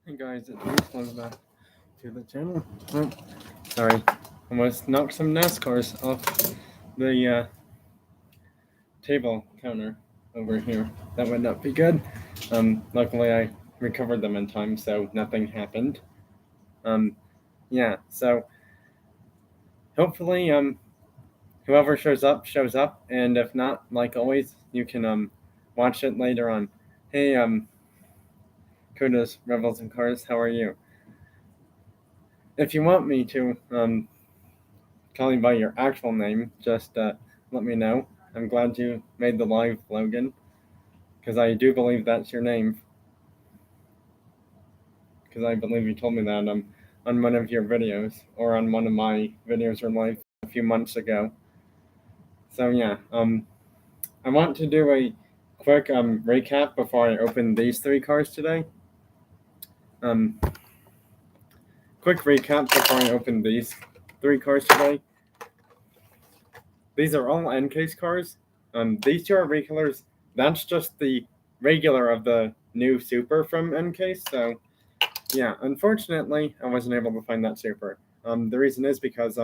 Hey guys, it's Reese. Welcome back to the channel. Oh, sorry, almost knocked some NASCARs off the table counter over here. That would not be good. Luckily I recovered them in time, so nothing happened. Yeah, so hopefully whoever shows up, and if not, like always, you can watch it later on. Hey Kudos, Rebels and Cars, how are you? If you want me to call you by your actual name, just let me know. I'm glad you made the live, Logan, because I do believe that's your name. Because I believe you told me that on one of your videos, or on one of my videos or live a few months ago. So yeah, I want to do a quick recap before I open these three cars today. Um, quick recap before I open these three cars today. These are all N-Case cars. These two are regulars. That's just the regular of the new Super from N-Case. So, yeah, unfortunately, I wasn't able to find that Super. The reason is because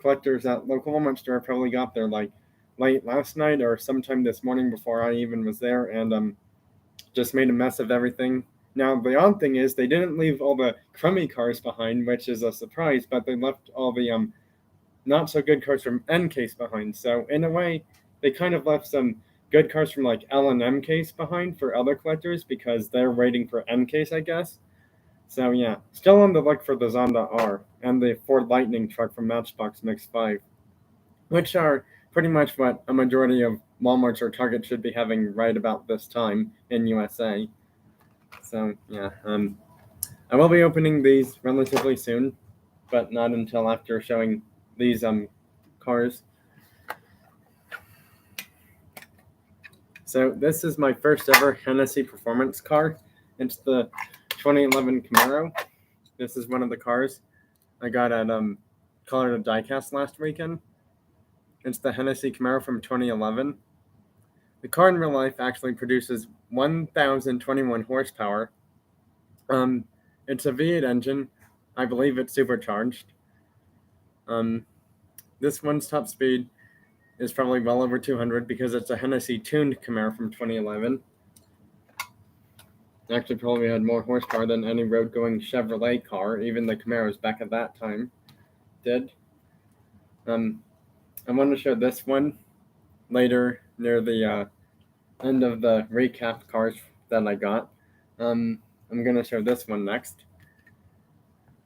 collectors at local Walmart store probably got there like late last night or sometime this morning before I even was there, and just made a mess of everything. Now, the odd thing is they didn't leave all the crummy cars behind, which is a surprise, but they left all the not so good cars from N-Case behind. So in a way, they kind of left some good cars from like L and M case behind for other collectors because they're waiting for N-Case, I guess. So yeah, still on the look for the Zonda R and the Ford Lightning truck from Matchbox Mix 5, which are pretty much what a majority of Walmarts or Target should be having right about this time in USA. So yeah, I will be opening these relatively soon, but not until after showing these cars. So this is my first ever Hennessy performance car. It's the 2011 Camaro. This is one of the cars I got at Colorado Diecast last weekend. It's the Hennessy Camaro from 2011. The car in real life actually produces 1,021 horsepower. It's a V8 engine. I believe it's supercharged. This one's top speed is probably well over 200 because it's a Hennessy tuned Camaro from 2011. Actually probably had more horsepower than any road-going Chevrolet car, even the Camaros back at that time did. I want to show this one later near the end of the recap cars that I got. I'm going to show this one next.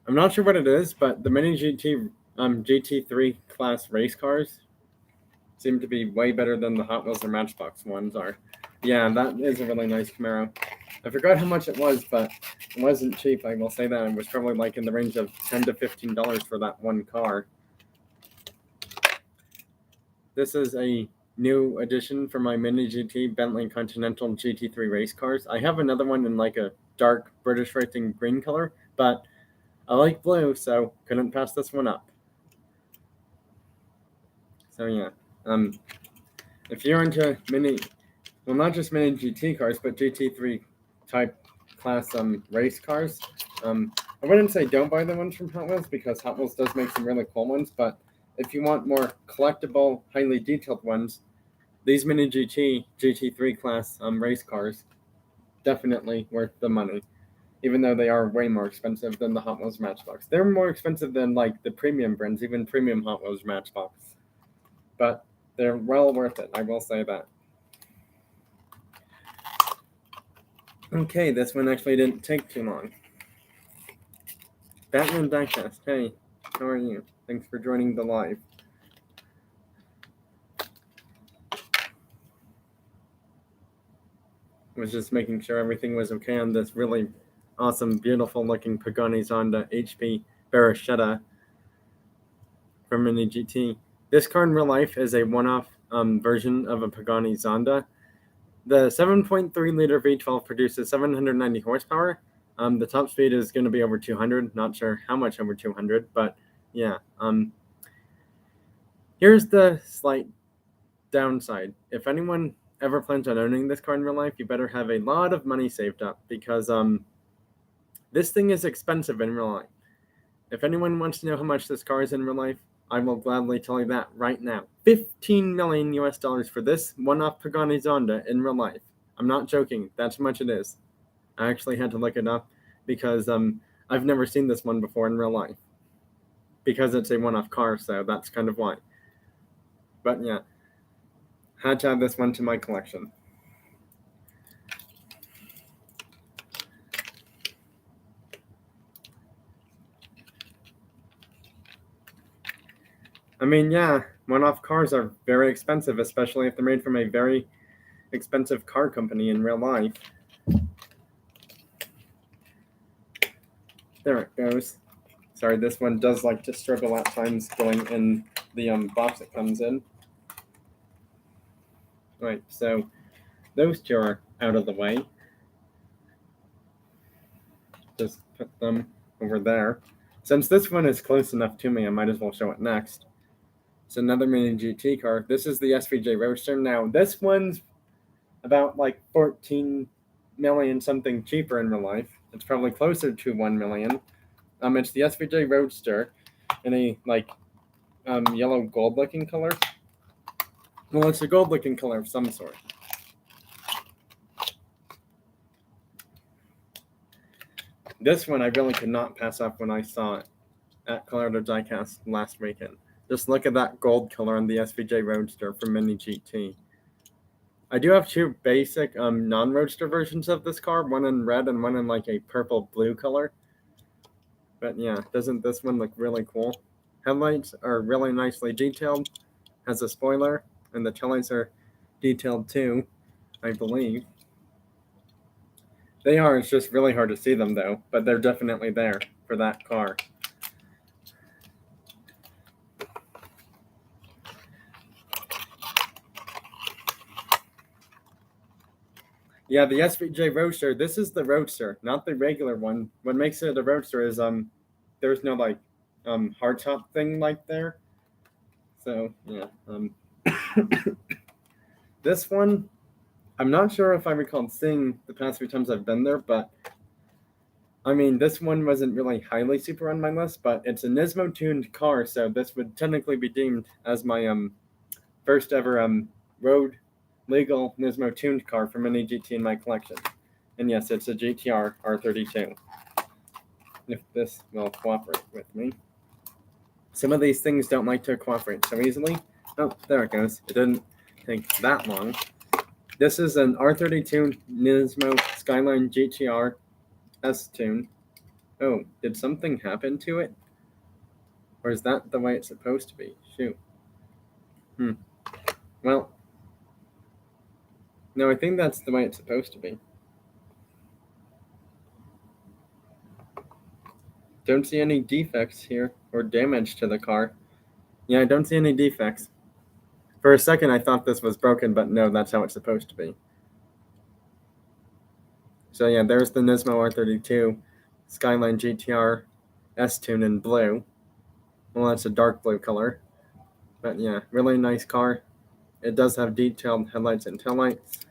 I'm not sure what it is, but the Mini GT GT3 class race cars seem to be way better than the Hot Wheels or Matchbox ones are. Yeah, that is a really nice Camaro. I forgot how much it was, but it wasn't cheap, I will say that. It was probably like in the range of $10 to $15 for that one car. This is a new addition for my Mini GT Bentley Continental GT3 race cars. I have another one in like a dark British racing green color, but I like blue, so couldn't pass this one up. So yeah, if you're into not just Mini GT cars, but GT3 type class race cars, I wouldn't say don't buy the ones from Hot Wheels because Hot Wheels does make some really cool ones, but if you want more collectible, highly detailed ones, these Mini GT3 class race cars, definitely worth the money, even though they are way more expensive than the Hot Wheels Matchbox. They're more expensive than like the premium brands, even premium Hot Wheels Matchbox, but they're well worth it, I will say that. Okay, this one actually didn't take too long. Batman Diecast, hey, how are you? Thanks for joining the live. I was just making sure everything was okay on this really awesome, beautiful looking Pagani Zonda HP Barachetta from Mini GT. This car in real life is a one-off version of a Pagani Zonda. The 7.3 liter V12 produces 790 horsepower. The top speed is going to be over 200. Not sure how much over 200, but yeah. Here's the slight downside. If anyone ever plans on owning this car in real life, you better have a lot of money saved up because This thing is expensive in real life. If anyone wants to know how much this car is in real life, I will gladly tell you that right now. 15 million US dollars for this one-off Pagani Zonda in real life. I'm not joking. That's how much it is. I actually had to look it up because I've never seen this one before in real life. Because it's a one-off car, so that's kind of why. But yeah, had to add this one to my collection. I mean, yeah, one-off cars are very expensive, especially if they're made from a very expensive car company in real life. There it goes. Sorry, this one does like to struggle at times going in the box it comes in. Right, so those two are out of the way. Just put them over there. Since this one is close enough to me, I might as well show it next. It's another mini GT car. This is the SVJ Roadster. Now, this one's about like 14 million something cheaper in real life. It's probably closer to 1 million. It's the SVJ Roadster in a like yellow gold looking color. Well, it's a gold looking color of some sort. This one I really could not pass up when I saw it at Colorado Diecast last weekend. Just look at that gold color on the SVJ Roadster from Mini GT. I do have two basic non-Roadster versions of this car, one in red and one in like a purple blue color. But yeah, doesn't this one look really cool? Headlights are really nicely detailed, has a spoiler, and the taillights are detailed too, I believe. They are, it's just really hard to see them though, but they're definitely there for that car. Yeah, the SVJ Roadster, this is the Roadster, not the regular one. What makes it a Roadster is there's no like hardtop thing like there. So yeah. This one, I'm not sure if I recall seeing the past few times I've been there, but I mean, this one wasn't really highly super on my list, but it's a Nismo tuned car, so this would technically be deemed as my first ever road legal Nismo tuned car from Mini GT in my collection. And yes, it's a GTR R32. If this will cooperate with me. Some of these things don't like to cooperate so easily. Oh, there it goes. It didn't take that long. This is an R32 Nismo Skyline GTR S-Tune. Oh, did something happen to it? Or is that the way it's supposed to be? Shoot. Well, no, I think that's the way it's supposed to be. Don't see any defects here or damage to the car. Yeah, I don't see any defects. For a second, I thought this was broken, but no, that's how it's supposed to be. So yeah, there's the Nismo R32 Skyline GTR S-Tune in blue. Well, that's a dark blue color. But yeah, really nice car. It does have detailed headlights and taillights.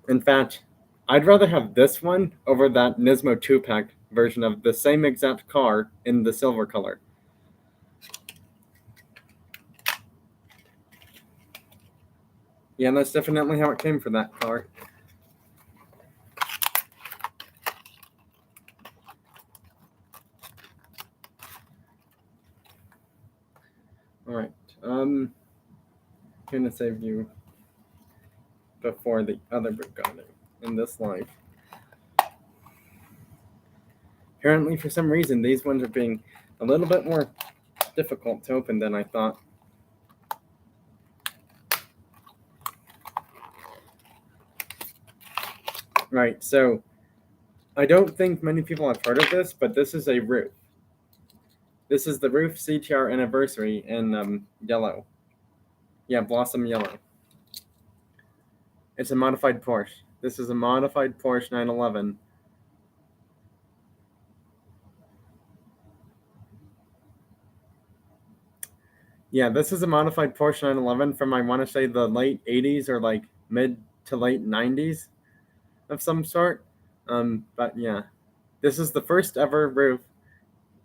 In fact, I'd rather have this one over that Nismo 2-pack version of the same exact car in the silver color. Yeah, that's definitely how it came for that car. Alright, I'm gonna save you before the other Bugatti in this life. Apparently, for some reason, these ones are being a little bit more difficult to open than I thought. Right, so I don't think many people have heard of this, but this is a roof. This is the Roof CTR Anniversary in yellow. Yeah, Blossom Yellow. It's a modified Porsche. This is a modified Porsche 911. Yeah, this is a modified Porsche 911 from, I want to say, the late 80s or like mid to late 90s of some sort. But yeah, This is the first ever Roof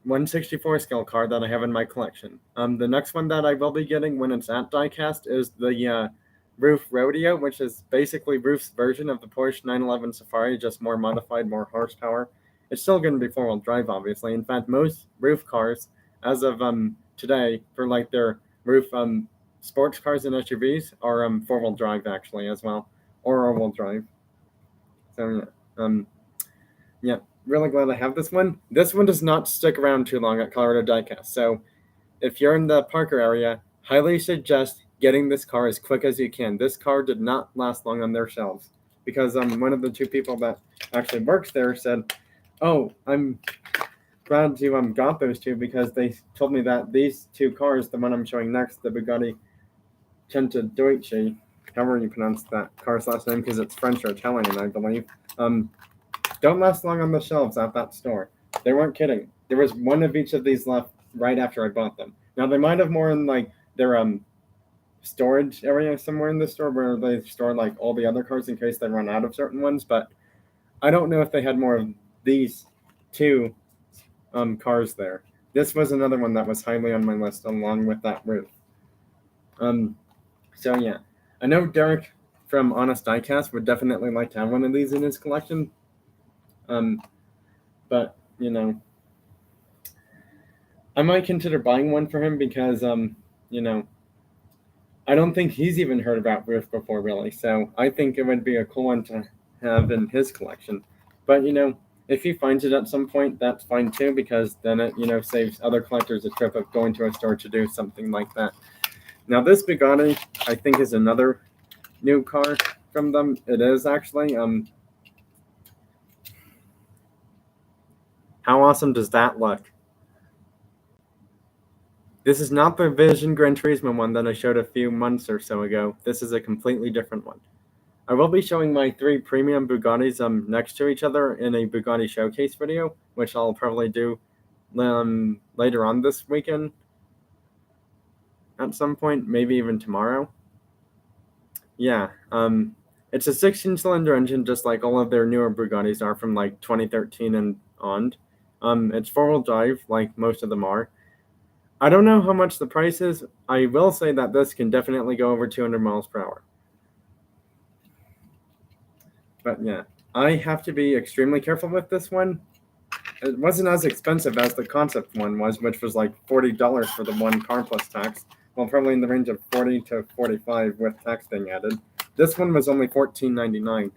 164 scale car that I have in my collection. The next one that I will be getting when it's at diecast is the Roof Rodeo, which is basically Roof's version of the Porsche 911 Safari, just more modified, more horsepower. It's still going to be four-wheel drive, obviously. In fact, most Roof cars, as of today, for like their Roof sports cars and SUVs, are four-wheel drive actually as well, or all-wheel drive. So yeah, really glad I have this one. This one does not stick around too long at Colorado Diecast. So if you're in the Parker area, highly suggest getting this car as quick as you can. This car did not last long on their shelves because one of the two people that actually works there said, "Oh, I'm glad you got those two because they told me that these two cars, the one I'm showing next, the Bugatti Cento Deutsche, however you pronounce that car's last name because it's French or Italian, I believe, don't last long on the shelves at that store." They weren't kidding. There was one of each of these left right after I bought them. Now they might have more in like their storage area somewhere in the store where they store like all the other cars in case they run out of certain ones, but I don't know if they had more of these two cars there. This was another one that was highly on my list along with that Roof. So yeah, I know Derek from Honest Diecast would definitely like to have one of these in his collection. But you know, I might consider buying one for him because you know, I don't think he's even heard about Roof before really. So I think it would be a cool one to have in his collection. But you know, if he finds it at some point, that's fine too because then it saves other collectors a trip of going to a store to do something like that. Now this Bugatti, I think, is another new car from them. It is actually. How awesome does that look? This is not the Vision Gran Turismo one that I showed a few months or so ago. This is a completely different one. I will be showing my three premium Bugattis next to each other in a Bugatti showcase video, which I'll probably do later on this weekend at some point, maybe even tomorrow. Yeah, it's a 16-cylinder engine, just like all of their newer Bugattis are from like 2013 and on. It's four-wheel drive, like most of them are. I don't know how much the price is. I will say that this can definitely go over 200 miles per hour. But yeah, I have to be extremely careful with this one. It wasn't as expensive as the concept one was, which was like $40 for the one car plus tax. Well, probably in the range of 40 to 45 with tax being added. This one was only $14.99.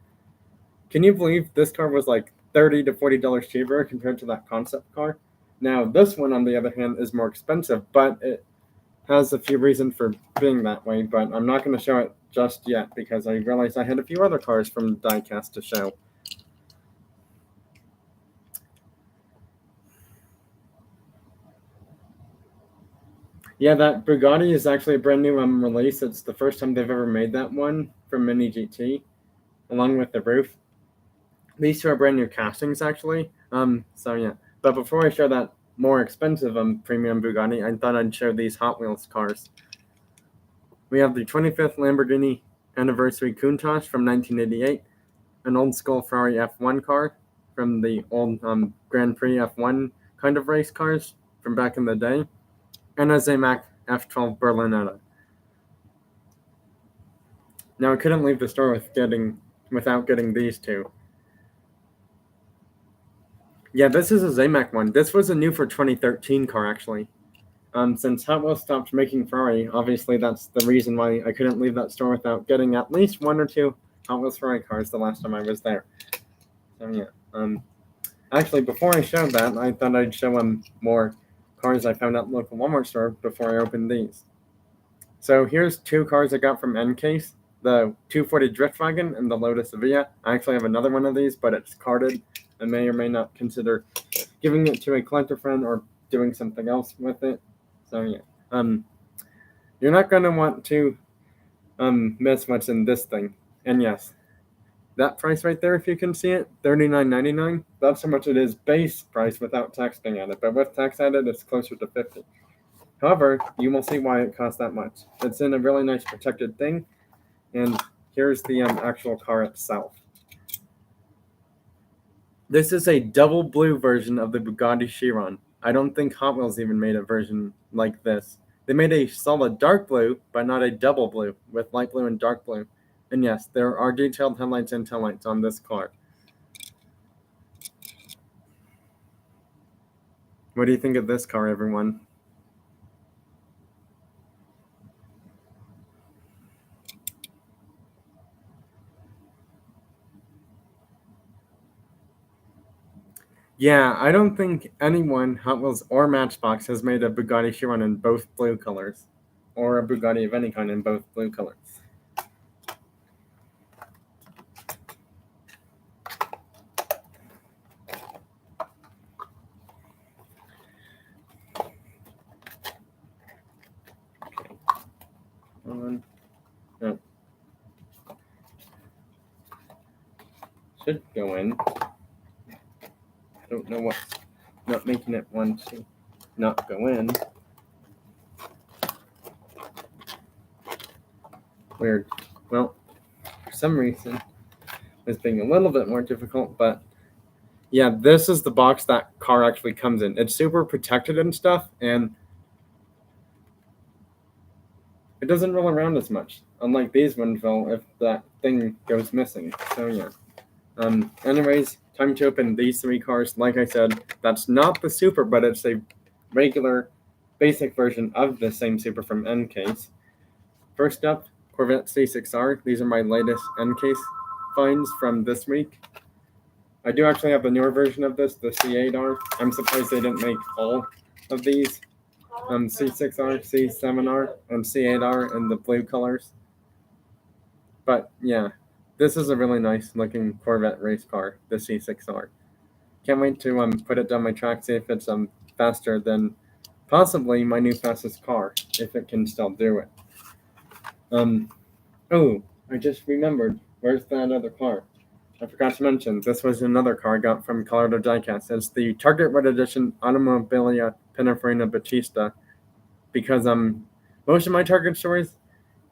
Can you believe this car was like $30 to $40 cheaper compared to that concept car? Now, this one, on the other hand, is more expensive, but it has a few reasons for being that way, but I'm not going to show it just yet because I realized I had a few other cars from Diecast to show. Yeah, that Bugatti is actually a brand new release. It's the first time they've ever made that one from Mini GT, along with the Roof. These two are brand new castings, actually. So yeah. But before I show that more expensive premium Bugatti, I thought I'd show these Hot Wheels cars. We have the 25th Lamborghini Anniversary Countach from 1988, an old school Ferrari F1 car from the old Grand Prix F1 kind of race cars from back in the day, and a Zamac F12 Berlinetta. Now I couldn't leave the store without getting these two. Yeah, this is a Zamac one. This was a new for 2013 car, actually. Since Hot Wheels stopped making Ferrari, obviously that's the reason why I couldn't leave that store without getting at least one or two Hot Wheels Ferrari cars the last time I was there. So yeah. Actually, before I showed that, I thought I'd show more cars I found at the local Walmart store before I opened these. So here's two cars I got from Encase, the 240 Driftwagon and the Lotus Evija. I actually have another one of these, but it's carded. I may or may not consider giving it to a collector friend or doing something else with it. So yeah, you're not going to want to miss what's in this thing. And yes, that price right there, if you can see it, $39.99. That's how much it is base price without tax being added. But with tax added, it's closer to $50. However, you will see why it costs that much. It's in a really nice protected thing. And here's the actual car itself. This is a double blue version of the Bugatti Chiron. I don't think Hot Wheels even made a version like this. They made a solid dark blue, but not a double blue, with light blue and dark blue. And yes, there are detailed headlights and taillights on this car. What do you think of this car, everyone? Yeah, I don't think anyone, Hot Wheels or Matchbox, has made a Bugatti Chiron in both blue colors, or a Bugatti of any kind in both blue colors. On. No. Should go in. I don't know what's not making it want to not go in. Weird. Well, for some reason, it's being a little bit more difficult, but yeah, this is the box that car actually comes in. It's super protected and stuff, and it doesn't roll around as much. Unlike these ones will if that thing goes missing. So yeah. Anyways, time to open these three cars. Like I said, that's not the Super, but it's a regular, basic version of the same Super from N-Case. First up, Corvette C6R. These are my latest N-Case finds from this week. I do actually have the newer version of this, the C8R. I'm surprised they didn't make all of these. C6R, C7R, and C8R in the blue colors. But yeah, this is a really nice looking Corvette race car, the C6R. Can't wait to put it down my track, see if it's faster than possibly my new fastest car, if it can still do it. Oh, I just remembered. Where's that other car? I forgot to mention, this was another car I got from Colorado Diecast. It's the Target Red Edition Automobilia Pininfarina Battista, because most of my Target stores,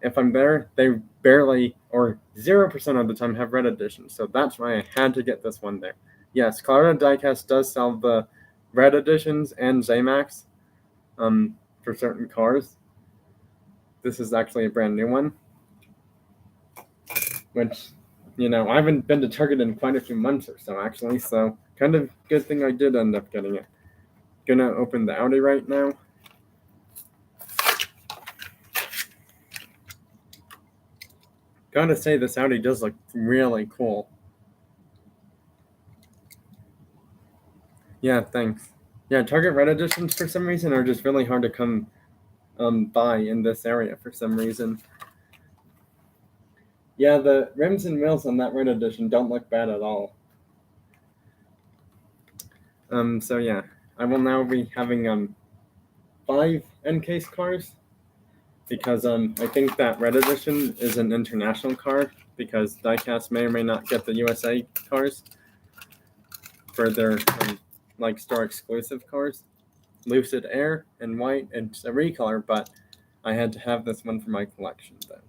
if I'm there, they barely or 0% of the time have red editions. So that's why I had to get this one there. Yes, Colorado Diecast does sell the red editions and Zamax for certain cars. This is actually a brand new one, which, I haven't been to Target in quite a few months or so, actually. So kind of good thing I did end up getting it. Gonna open the Audi right now. Gotta say, this Audi does look really cool. Yeah, thanks. Yeah, Target Red Editions for some reason are just really hard to come by in this area for some reason. Yeah, the rims and wheels on that Red Edition don't look bad at all. So yeah, I will now be having 5 N-Case cars, because I think that Red Edition is an international car, because Diecast may or may not get the USA cars for their store exclusive cars. Lucid Air in white, and it's a recolor, but I had to have this one for my collection then.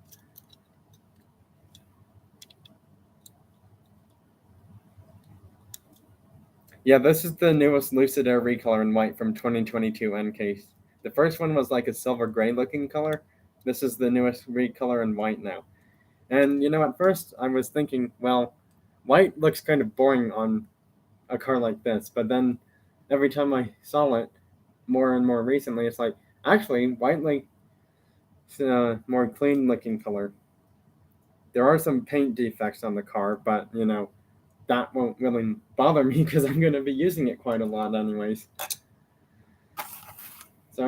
Yeah, this is the newest Lucid Air recolor in white from 2022 N-Case. The first one was like a silver gray looking color. This is the newest recolor in white now. And at first I was thinking, well, white looks kind of boring on a car like this, but then every time I saw it more and more recently, it's like, actually, white it's a more clean looking color. There are some paint defects on the car, but that won't really bother me because I'm going to be using it quite a lot anyways. So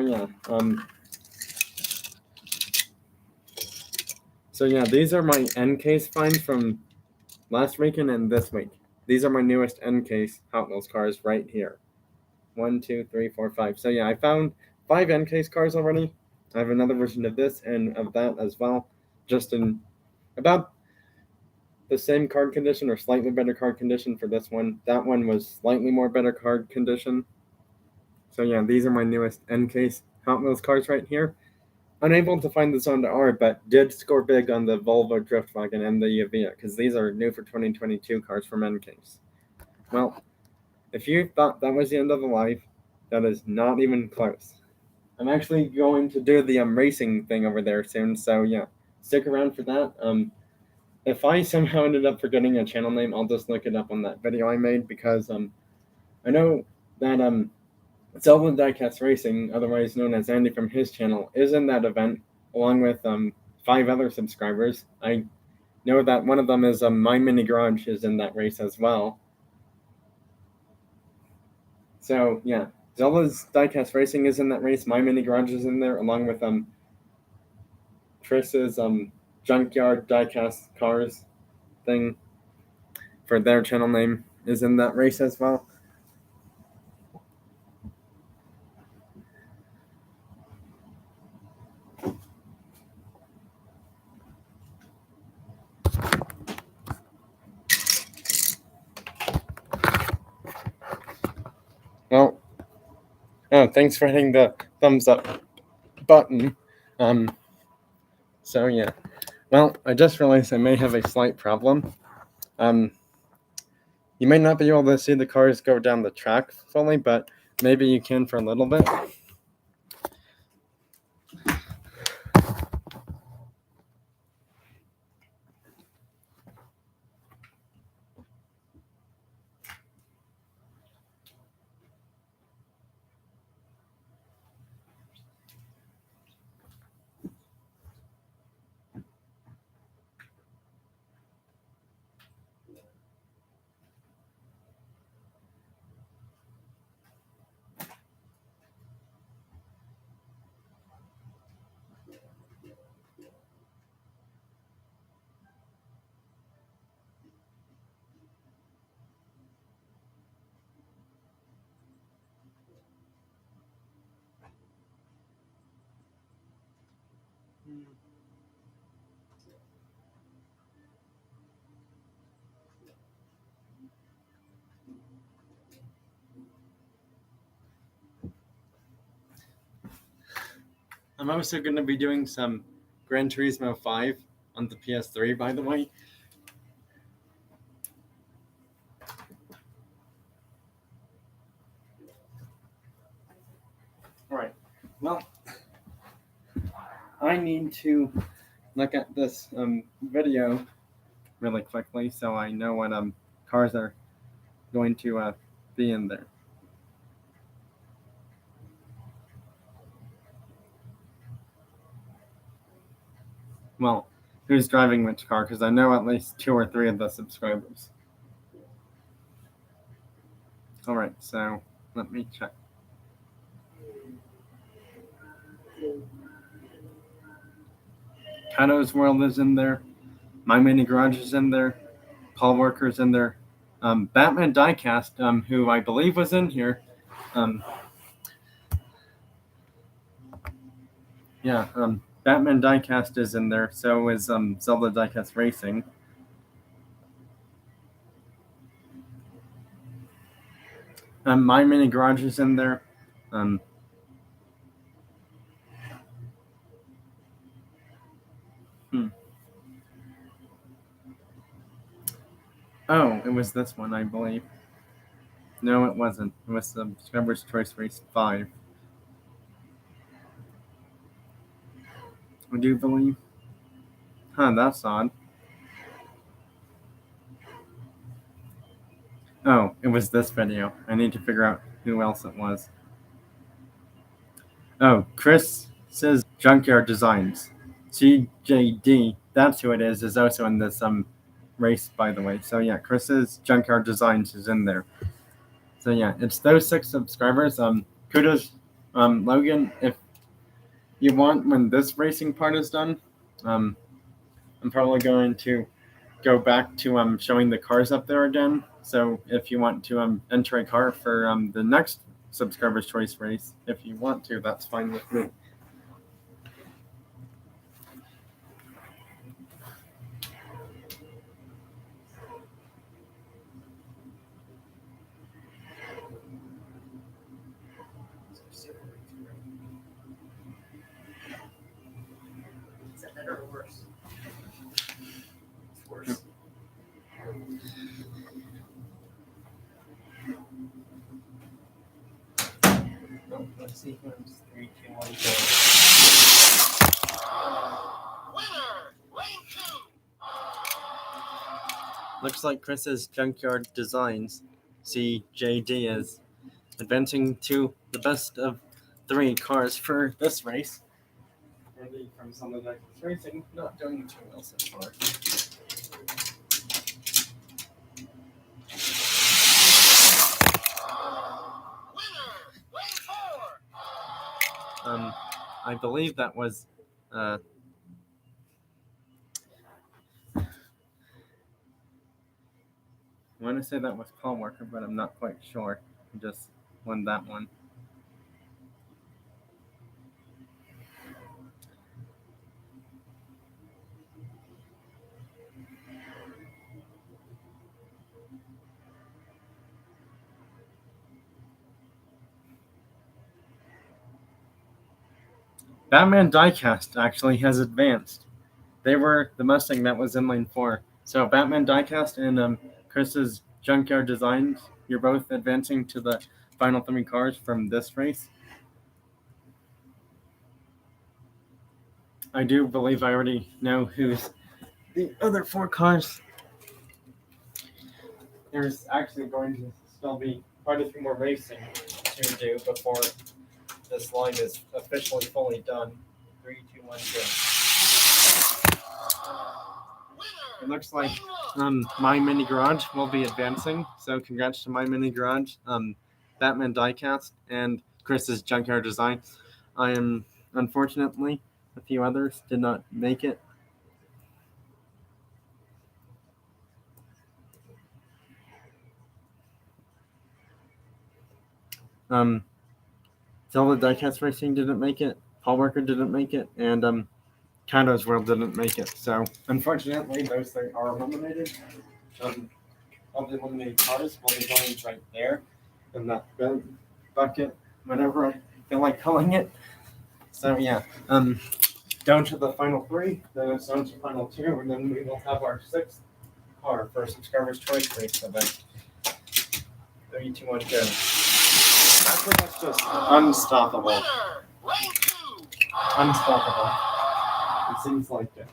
yeah. These are my N-Case finds from last weekend and this week. These are my newest N-Case Hot Wheels cars right here. 1, 2, 3, 4, 5. So yeah, I found 5 N-Case cars already. I have another version of this and of that as well, just in about the same card condition or slightly better card condition for this one. That one was slightly more better card condition. So yeah, these are my newest N-Case Hot Wheels cars right here. Unable to find this on the R, but did score big on the Volvo Driftwagen and the Evija, because these are new for 2022 cars from N-Case. Well, if you thought that was the end of the life, that is not even close. I'm actually going to do the racing thing over there soon, so yeah, stick around for that. If I somehow ended up forgetting a channel name, I'll just look it up on that video I made because I know that Zelda Diecast Racing, otherwise known as Andy from his channel, is in that event along with 5 other subscribers. I know that one of them is My Mini Garage is in that race as well. So yeah, Zelda's Diecast Racing is in that race. My Mini Garage is in there along with Chris's Junkyard Diecast Cars thing for their channel name is in that race as well. Well, oh, thanks for hitting the thumbs up button. So yeah, well, I just realized I may have a slight problem. You may not be able to see the cars go down the track fully, but maybe you can for a little bit. I'm also going to be doing some Gran Turismo 5 on the PS3, by the way. Alright, well, I need to look at this video really quickly so I know what cars are going to be in there. Well, who's driving which car, because I know at least 2 or 3 of the subscribers. Alright, so let me check. Kato's World is in there. My Mini Garage is in there. Paul Worker's in there. Batman Diecast, who I believe was in here. Batman Diecast is in there. So is Zelda Diecast Racing. My Mini Garage is in there. Oh, it was this one, I believe. No, it wasn't. It was Subscriber's Choice Race 5. I do believe. Huh, that's odd. Oh, it was this video. I need to figure out who else it was. Oh, Chris says Junkyard Designs. CJD, that's who it is also in this race, by the way. So yeah, Chris's Junkyard Designs is in there. So yeah, it's those 6 subscribers. Kudos, Logan. If you want, when this racing part is done, I'm probably going to go back to showing the cars up there again. So if you want to enter a car for the next Subscriber's Choice race, if you want to, that's fine with me. Is that better or worse? It's worse. So let's see who's 3, 2, 1, go. Looks like Chris's Junkyard Designs, CJD, is advancing to the best of 3 cars for this race. Andy from Solid Knuckles Racing not doing too well so far. I believe that was I want to say that was Paul Walker, but I'm not quite sure. He just won that one. Batman Diecast actually has advanced. They were the Mustang that was in lane 4. So Batman Diecast and Chris's Junkyard Designs, you're both advancing to the final 3 cars from this race. I do believe I already know who's the other 4 cars. There's actually going to still be quite a few more racing to do before this line is officially fully done. 3, 2, 1, go. It looks like My Mini Garage will be advancing, so congrats to My Mini Garage, Batman Diecast, and Chris's Junkyard Design. I am, unfortunately, a few others did not make it. Zelda Diecast Racing didn't make it, Paul Walker didn't make it, and Kando's World didn't make it. So, unfortunately, those 3 are eliminated. All the eliminated cars will be going right there in that bucket, whatever I feel like calling it. So, yeah, down to the final 3, then it's down to final 2, and then we will have our 6th car for Subscribers Choice Race event. 3, 2, 1, go. That's just unstoppable. Unstoppable. It seems like it.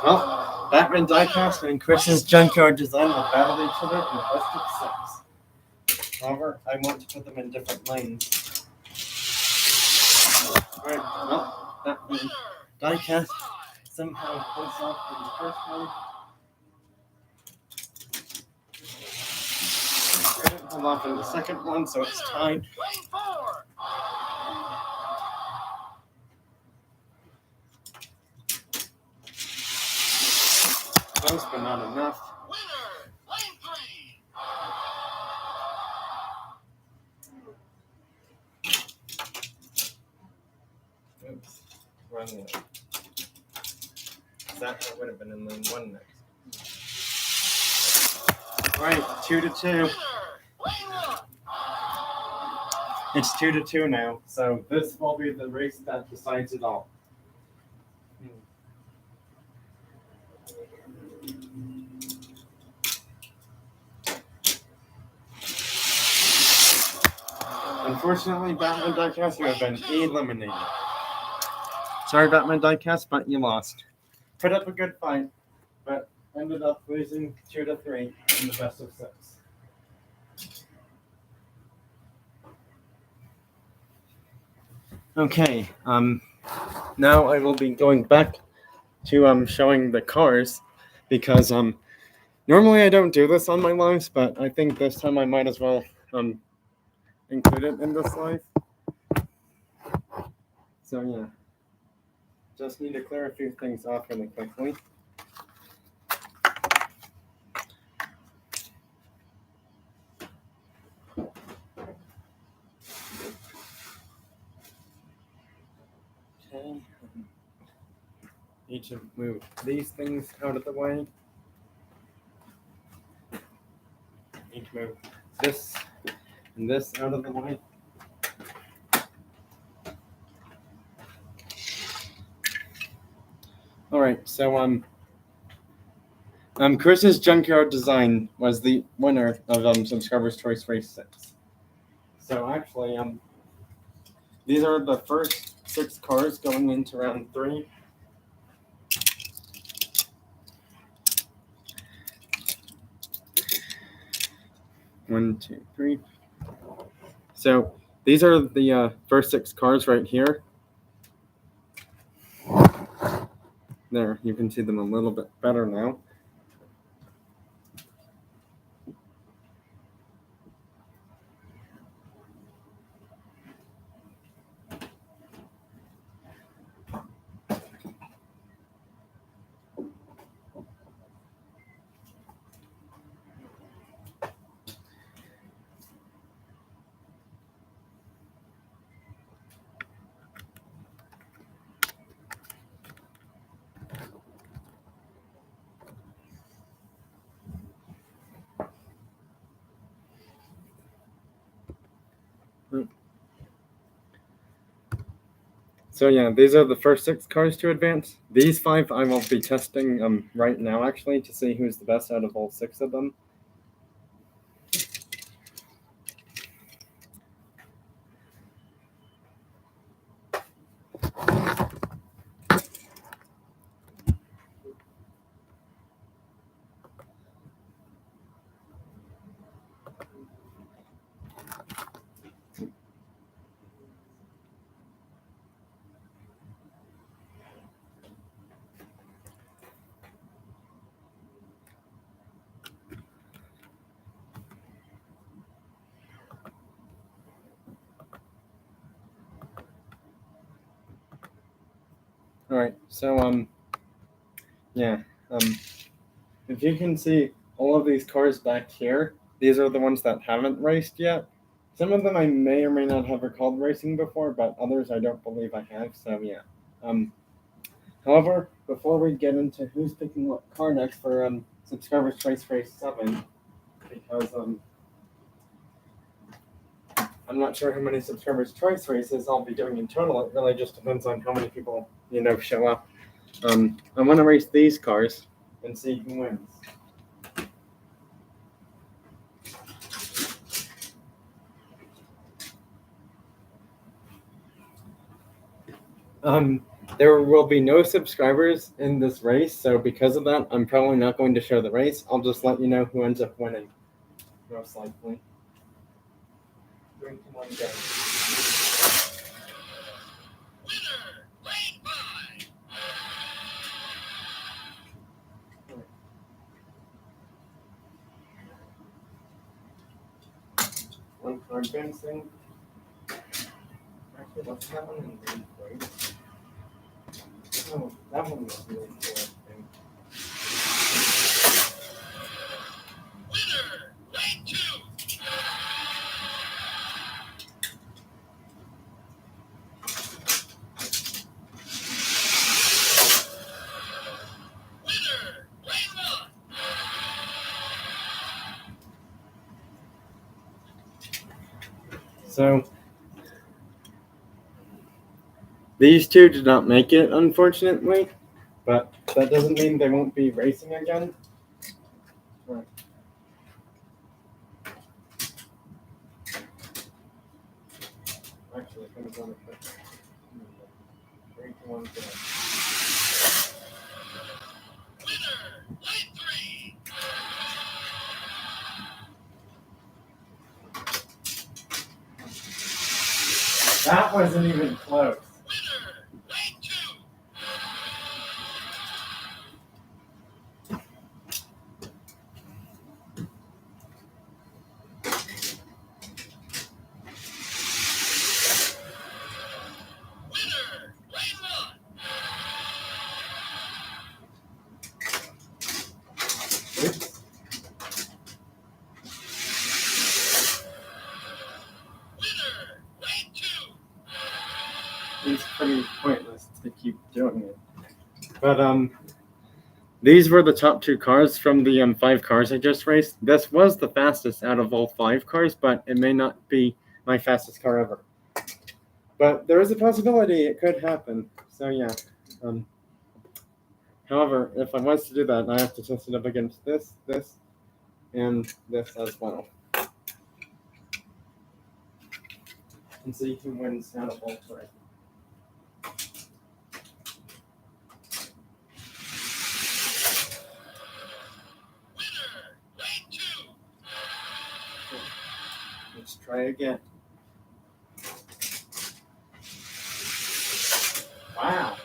Well, Batman Diecast and Chris's Junkyard Design will battle each other in the best of 6. However, I want to put them in different lanes. Alright, well, Batman Diecast somehow pulls off in the first one. Didn't pull off in the second one, so it's tied. Close, but not enough. Oops, wrong one. That would have been in lane 1 next. Right, 2 to 2. It's 2 to 2 now, so this will be the race that decides it all. Unfortunately, Batman Diecast, you have been eliminated. Sorry, Batman Diecast, but you lost. Put up a good fight, but ended up losing 2 to 3 in the best of 6. Okay, now I will be going back to showing the cars because normally I don't do this on my lives, but I think this time I might as well include it in this live. So yeah, just need to clear a few things off really quickly. Okay. Need to move these things out of the way. Need to move this and this out of the way. All right, so Chris's Junkyard Design was the winner of Subscribers Choice Race 6. So actually, these are the first 6 cars going into round 3. One, two, three. So these are the first 6 cars right here. There, you can see them a little bit better now. So yeah, these are the first 6 cars to advance. These 5 I will be testing right now actually to see who's the best out of all 6 of them. All right, so yeah, if you can see all of these cars back here, these are the ones that haven't raced yet. Some of them I may or may not have recalled racing before, but others I don't believe I have. So yeah. However, before we get into who's picking what car next for Subscribers Choice Race 7, because I'm not sure how many Subscribers Choice races I'll be doing in total. It really just depends on how many people show up. I want to race these cars and see who wins. There will be no subscribers in this race, so because of that, I'm probably not going to show the race. I'll just let you know who ends up winning, most likely. 3, 2, 1, go. One car advancing. Actually, what's that one in green, right? Oh, that one was really cool, I think. So these 2 did not make it, unfortunately, but that doesn't mean they won't be racing again. Right. Actually, it comes on a quick. 3, 2, 1, go. That wasn't even close. Oops. It's pretty pointless to keep doing it. But these were the top 2 cars from the 5 cars I just raced. This was the fastest out of all 5 cars, but it may not be my fastest car ever. But there is a possibility it could happen. So yeah. However, if I was to do that, I have to test it up against this, and this as well. And see who wins out of all three. Let's try again. Wow.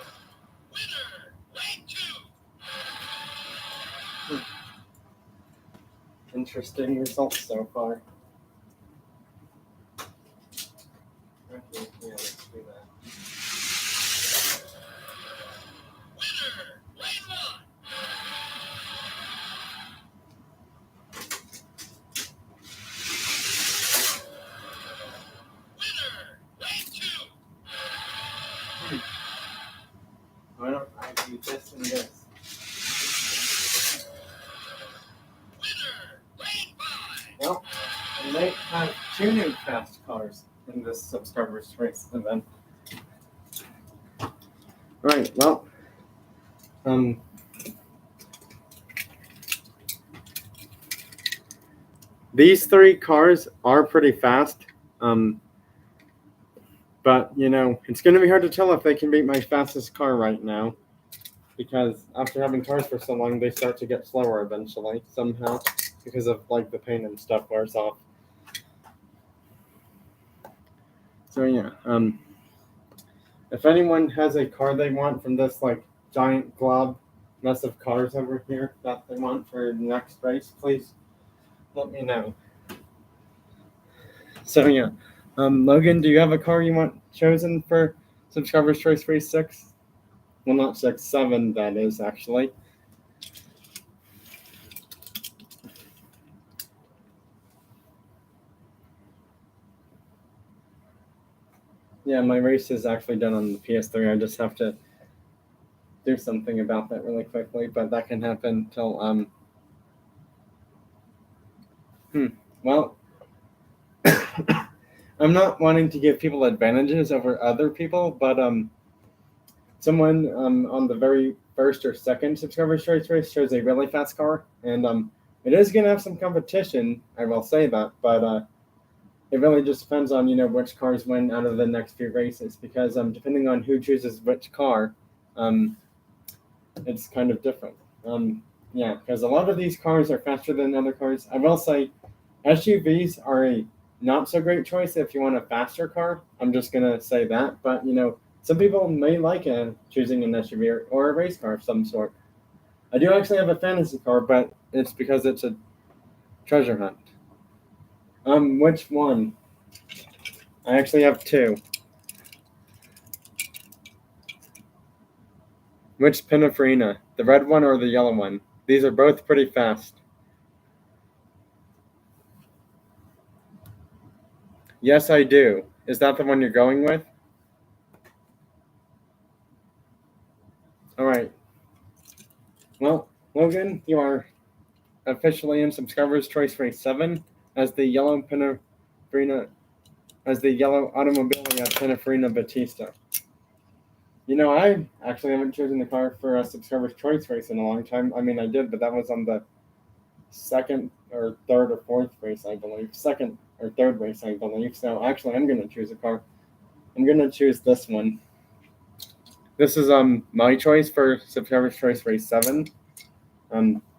Interesting results so far. Okay, yeah, let's do that. Why don't I do this and this? Well, I might have two new fast cars in this subscribers race event. Right, well, these three cars are pretty fast. But, you know, it's going to be hard to tell if they can beat my fastest car right now. Because after having cars for so long, they start to get slower eventually, somehow. Because of, like, the paint and stuff wears off. So, yeah. If anyone has a car they want from this, like, giant glob mess of cars over here that they want for the next race, please let me know. So, yeah. Logan, do you have a car you want chosen for Subscribers Choice Race 6? Well, not 6, 7, that is, actually. Yeah, my race is actually done on the PS3. I just have to do something about that really quickly, but that can happen till, well, I'm not wanting to give people advantages over other people, but, someone, on the very first or second Subscribers Choice race chose a really fast car, and, it is going to have some competition, I will say that, but, it really just depends on, you know, which cars win out of the next few races, because, depending on who chooses which car, it's kind of different. Yeah, because a lot of these cars are faster than other cars. I will say SUVs are a not so great choice if you want a faster car. I'm just going to say that. But, you know, some people may like choosing an SUV or a race car of some sort. I do actually have a fantasy car, but it's because it's a treasure hunt. Which one? I actually have two. Which Pininfarina? The red one or the yellow one? These are both pretty fast. Yes, I do. Is that the one you're going with? All right. Well, Logan, you are officially in Subscribers Choice Race 7 as the yellow Pininfarina, as the yellow Automobilia Pininfarina Battista. You know, I actually haven't chosen the car for a Subscribers Choice Race in a long time. I mean, I did, but that was on the second or third or fourth race, I believe. Second or third race, I believe. So actually, I'm going to choose a car. I'm going to choose this one. This is my choice for Subscribers Choice Race 7.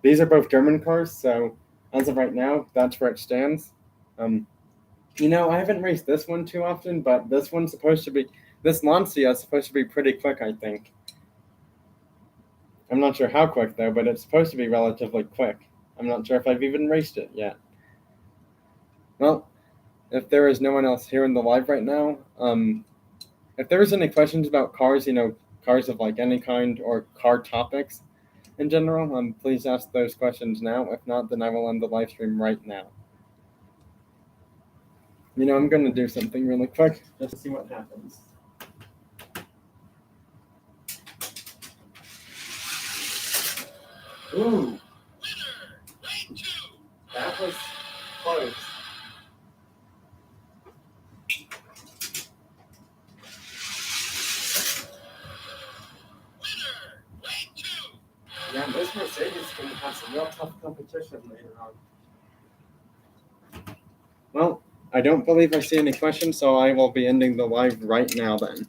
These are both German cars, so as of right now, that's where it stands. You know, I haven't raced this one too often, but this one's supposed to be, this Lancia is supposed to be pretty quick, I think. I'm not sure how quick, though, but it's supposed to be relatively quick. I'm not sure if I've even raced it yet. Well, if there is no one else here in the live right now, if there's any questions about cars, you know, cars of like any kind or car topics in general, please ask those questions now. If not, then I will end the live stream right now. You know, I'm going to do something really quick just to see what happens. Ooh. That was close. real tough competition later on. Well, I don't believe I see any questions, so I will be ending the live right now then.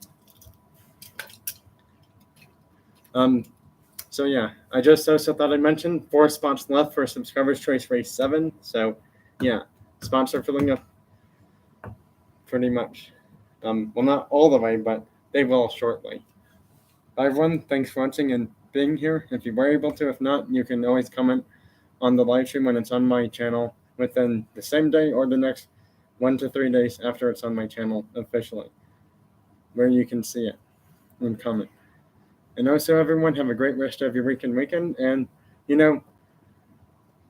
So yeah, I just also thought I'd mention 4 spots left for Subscribers Choice Race 7. So yeah, spots are filling up pretty much. Well, not all the way, but they will shortly. Bye everyone, thanks for watching and being here. If you were able to, if not, you can always comment on the live stream when it's on my channel within the same day or the next 1 to 3 days after it's on my channel officially, where you can see it and comment. And also, everyone, have a great rest of your week and weekend. And, you know,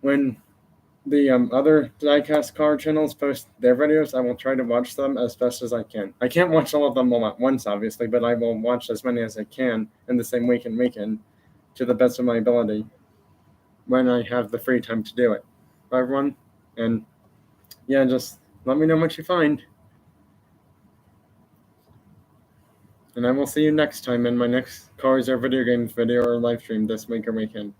when the other diecast car channels post their videos, I will try to watch them as best as I can. I can't watch all of them all at once, obviously, but I will watch as many as I can in the same week and weekend to the best of my ability when I have the free time to do it. Bye, everyone. And, yeah, just let me know what you find. And I will see you next time in my next Cars or Video Games video or live stream this week or weekend.